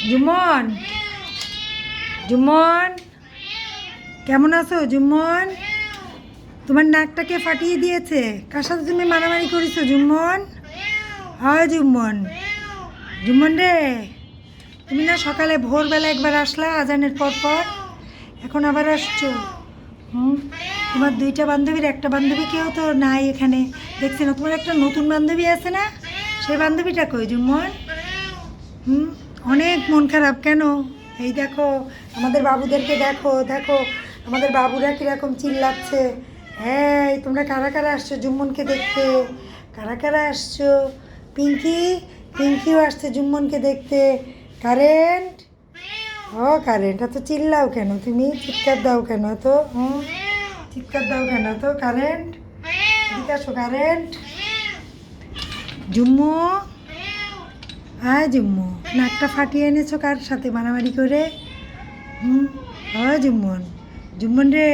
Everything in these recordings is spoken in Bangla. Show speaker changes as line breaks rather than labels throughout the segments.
জুম্মন, জুম্মন কেমন আছো জুম্মন? তোমার নাকটাকে ফাটিয়ে দিয়েছে, কার সাথে তুমি মারামারি করেছো জুম্মন? হয় জুম্মন, জুম্মন রে, তুমি না সকালে ভোরবেলা একবার আসলা আজানের পর পর, এখন আবার আসছো। তোমার দুইটা বান্ধবীর একটা বান্ধবী কেউ তো নাই এখানে, দেখছি না। তোমার একটা নতুন বান্ধবী আছে না, সেই বান্ধবীটা কই জুম্মন? অনেক মন খারাপ কেন? এই দেখো আমাদের বাবুদেরকে, দেখো দেখো আমাদের বাবুরা কীরকম চিল্লাচ্ছে। হ্যাঁ, তোমরা কারা কারা আসছো জুম্মনকে দেখতে? কারা কারা আসছো? পিঙ্কি, পিঙ্কিও আসছে জুম্মনকে দেখতে। কারেন্ট, ও কারেন্ট, এত চিল্লাও কেন তুমি? চিৎকার দাও কেন তো? চিৎকার দাও কেন তো? কারেন্ট, এদিকে আসো কারেন্ট। জুম্মু, হ্যাঁ জুম্মু, নাকটা ফাটিয়ে এনেছো কার সাথে মারামারি করে? হ্যাঁ জুম্মন, জুম্মন রে,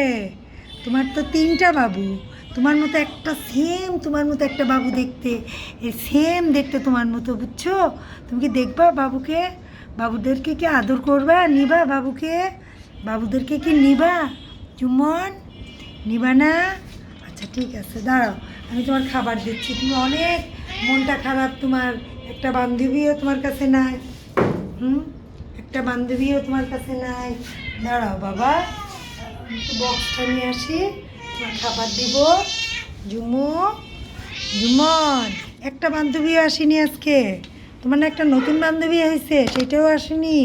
তোমার তো 3টা বাবু, তোমার মতো একটা সেম, তোমার মতো একটা বাবু দেখতে, সেম দেখতে তোমার মতো, বুঝছো? তুমি কি দেখবা বাবুকে? বাবুদেরকে কি আদর করবা, নিবা বাবুকে? বাবুদেরকে কি নিবা জুম্মন? নিবা না? আচ্ছা ঠিক আছে, দাঁড়াও, আমি তোমার খাবার দিচ্ছি। তুমি অনেক মনটা খারাপ তোমার, একটা বান্ধবীও তোমার কাছে নাই। একটা বান্ধবীও তোমার কাছে নাই। দাঁড়াও বাবা, বক্সটা নিয়ে আসি, তোমার খাবার দিব। জুমু, জুমন, একটা বান্ধবীও আসেনি আজকে? তোমার না একটা নতুন বান্ধবী হয়েছে, সেটাও আসেনি?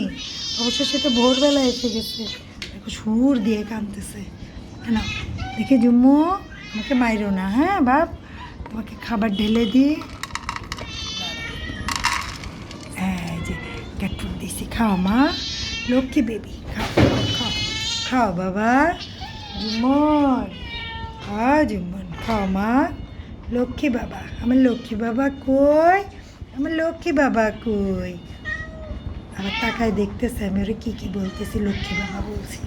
অবশ্য সে তো ভোরবেলা এসে গেছে, দেখো সুর দিয়ে কাঁদতেছে। না দেখি জুম্মু, আমাকে মাইরো না, হ্যাঁ বাপ, তোমাকে খাবার ঢেলে দিই। হ্যাঁ যে ক্যাট ফুড দিছি, খাও মা, লক্ষ্মী বেবি, খাও খাও খাও বাবা। জুম্মন, খাও জুম্মন, খাও মা, লক্ষ্মী বাবা, আমার লক্ষ্মী বাবা কই? আমার লক্ষ্মী বাবা কই? আবার তাকায় দেখতেছে আমি ওরে কী কী বলতেছি, লক্ষ্মী বাবা বলছি।